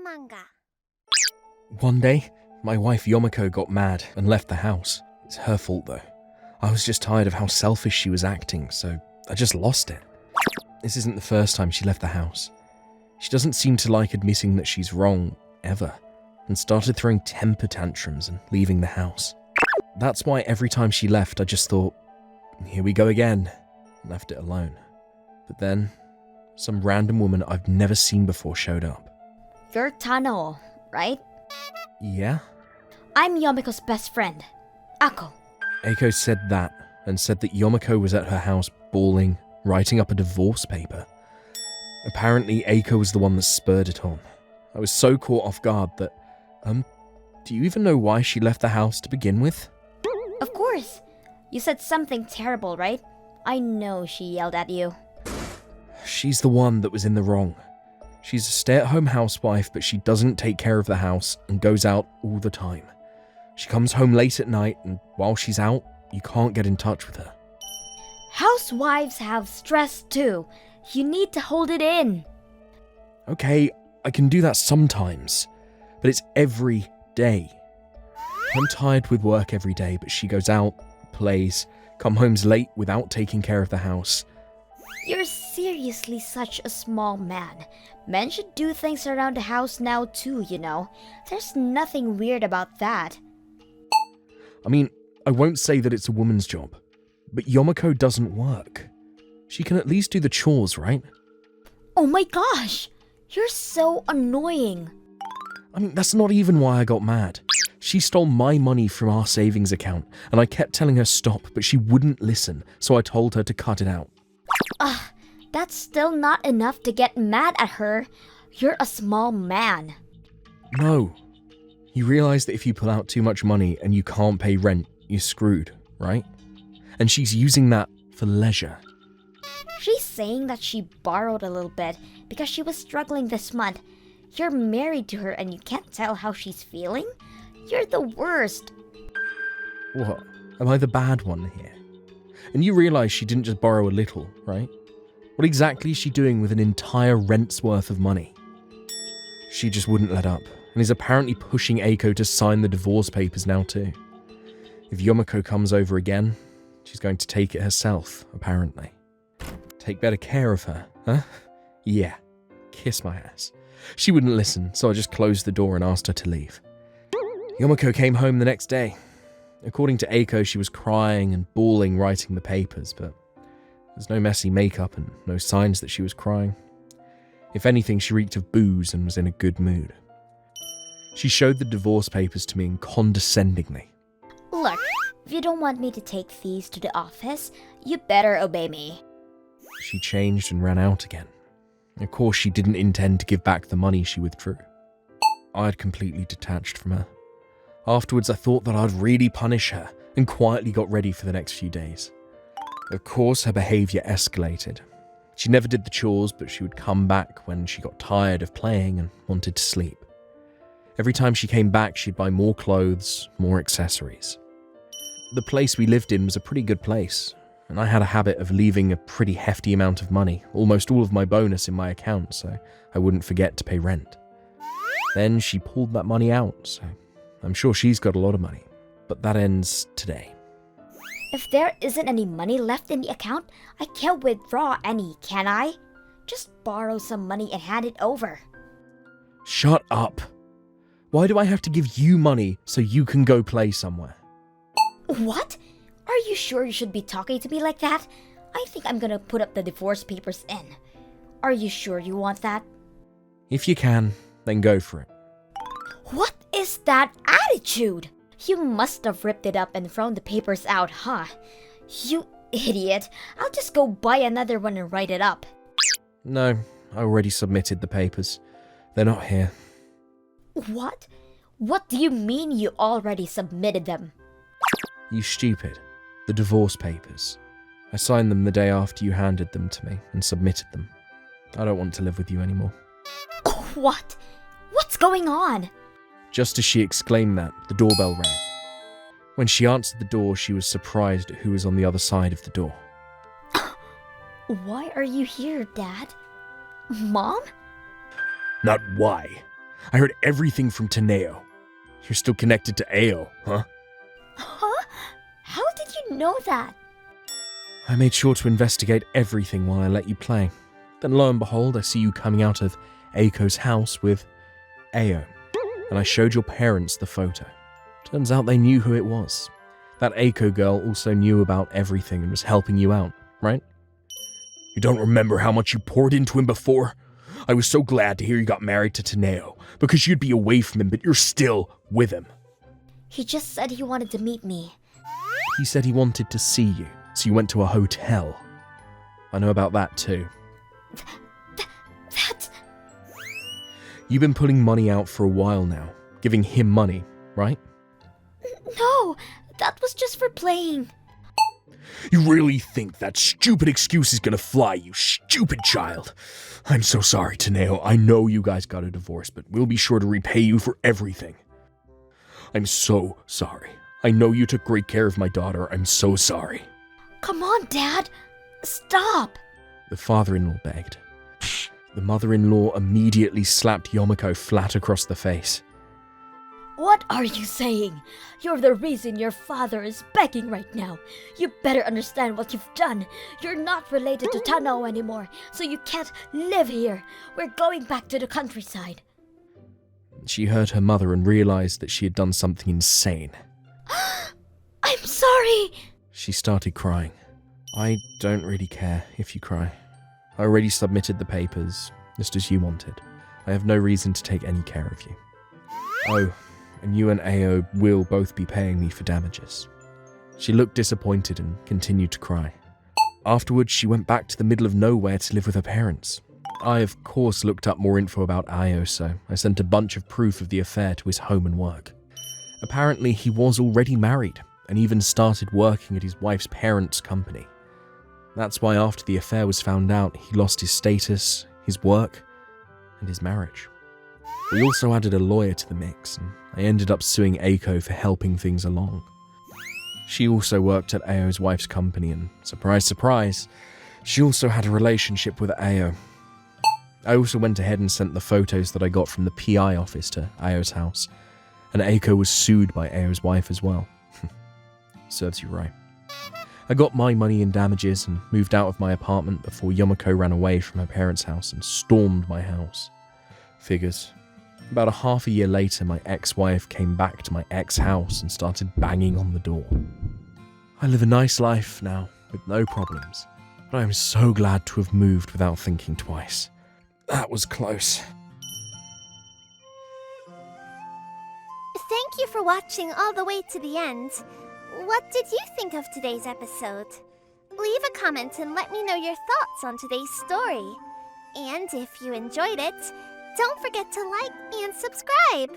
Manga. One day, my wife Yomiko got mad and left the house. It's her fault though. I was just tired of how selfish she was acting, so I just lost it. This isn't the first time she left the house. She doesn't seem to like admitting that she's wrong, ever, and started throwing temper tantrums and leaving the house. That's why every time she left, I just thought, here we go again, and left it alone. But then, some random woman I've never seen before showed up. You're Tano, right? Yeah? I'm Yomiko's best friend, Ako. Eiko said that, and said that Yomiko was at her house bawling, writing up a divorce paper. Apparently, Eiko was the one that spurred it on. I was so caught off guard that, do you even know why she left the house to begin with? Of course. You said something terrible, right? I know she yelled at you. She's the one that was in the wrong. She's a stay-at-home housewife, but she doesn't take care of the house and goes out all the time. She comes home late at night, and while she's out, you can't get in touch with her. Housewives have stress too. You need to hold it in. Okay, I can do that sometimes, but it's every day. I'm tired with work every day, but she goes out, plays, comes home late without taking care of the house. You're seriously such a small man. Men should do things around the house now too, you know. There's nothing weird about that. I mean, I won't say that it's a woman's job, but Yomiko doesn't work. She can at least do the chores, right? Oh my gosh! You're so annoying. I mean, that's not even why I got mad. She stole my money from our savings account, and I kept telling her stop, but she wouldn't listen, so I told her to cut it out. That's still not enough to get mad at her. You're a small man. No. You realize that if you pull out too much money and you can't pay rent, you're screwed, right? And she's using that for leisure. She's saying that she borrowed a little bit because she was struggling this month. You're married to her and you can't tell how she's feeling? You're the worst. What? Am I the bad one here? And you realize she didn't just borrow a little, right? What exactly is she doing with an entire rent's worth of money? She just wouldn't let up, and is apparently pushing Eiko to sign the divorce papers now too. If Yomiko comes over again, she's going to take it herself, apparently. Take better care of her, huh? Yeah, kiss my ass. She wouldn't listen, so I just closed the door and asked her to leave. Yomiko came home the next day. According to Eiko, she was crying and bawling writing the papers, but there's no messy makeup and no signs that she was crying. If anything, she reeked of booze and was in a good mood. She showed the divorce papers to me condescendingly. Look, if you don't want me to take these to the office, you better obey me. She changed and ran out again. Of course, she didn't intend to give back the money she withdrew. I had completely detached from her. Afterwards, I thought that I'd really punish her and quietly got ready for the next few days. Of course, her behaviour escalated. She never did the chores, but she would come back when she got tired of playing and wanted to sleep. Every time she came back, she'd buy more clothes, more accessories. The place we lived in was a pretty good place, and I had a habit of leaving a pretty hefty amount of money, almost all of my bonus in my account, so I wouldn't forget to pay rent. Then she pulled that money out, so I'm sure she's got a lot of money. But that ends today. If there isn't any money left in the account, I can't withdraw any, can I? Just borrow some money and hand it over. Shut up. Why do I have to give you money so you can go play somewhere? What? Are you sure you should be talking to me like that? I think I'm gonna put up the divorce papers in. Are you sure you want that? If you can, then go for it. What is that attitude? You must have ripped it up and thrown the papers out, huh? You idiot. I'll just go buy another one and write it up. No, I already submitted the papers. They're not here. What? What do you mean you already submitted them? You stupid. The divorce papers. I signed them the day after you handed them to me and submitted them. I don't want to live with you anymore. What? What's going on? Just as she exclaimed that, the doorbell rang. When she answered the door, she was surprised at who was on the other side of the door. Why are you here, Dad? Mom? Not why. I heard everything from Taneo. You're still connected to Ao, huh? Huh? How did you know that? I made sure to investigate everything while I let you play. Then lo and behold, I see you coming out of Aiko's house with Ao. And I showed your parents the photo. Turns out they knew who it was. That Aiko girl also knew about everything and was helping you out, right? You don't remember how much you poured into him before? I was so glad to hear you got married to Taneo, because you'd be away from him, but you're still with him. He just said he wanted to meet me. He said he wanted to see you, so you went to a hotel. I know about that too. That's... You've been pulling money out for a while now, giving him money, right? No, that was just for playing. You really think that stupid excuse is gonna fly, you stupid child? I'm so sorry, Taneo. I know you guys got a divorce, but we'll be sure to repay you for everything. I'm so sorry. I know you took great care of my daughter. I'm so sorry. Come on, Dad. Stop. The father-in-law begged. The mother-in-law immediately slapped Yomiko flat across the face. What are you saying? You're the reason your father is begging right now. You better understand what you've done. You're not related to Tanao anymore, so you can't live here. We're going back to the countryside. She heard her mother and realized that she had done something insane. I'm sorry. She started crying. I don't really care if you cry. I already submitted the papers, just as you wanted. I have no reason to take any care of you. Oh, and you and Ao will both be paying me for damages. She looked disappointed and continued to cry. Afterwards, she went back to the middle of nowhere to live with her parents. I, of course, looked up more info about Ao, so I sent a bunch of proof of the affair to his home and work. Apparently, he was already married and even started working at his wife's parents' company. That's why after the affair was found out, he lost his status, his work, and his marriage. We also added a lawyer to the mix, and I ended up suing Aiko for helping things along. She also worked at Ao's wife's company, and surprise, surprise, she also had a relationship with Ao. I also went ahead and sent the photos that I got from the PI office to Ao's house, and Aiko was sued by Ao's wife as well. Serves you right. I got my money in damages and moved out of my apartment before Yomiko ran away from her parents' house and stormed my house. Figures. About a half a year later, my ex-wife came back to my ex-house and started banging on the door. I live a nice life now, with no problems, but I am so glad to have moved without thinking twice. That was close. Thank you for watching all the way to the end. What did you think of today's episode? Leave a comment and let me know your thoughts on today's story. And if you enjoyed it, don't forget to like and subscribe!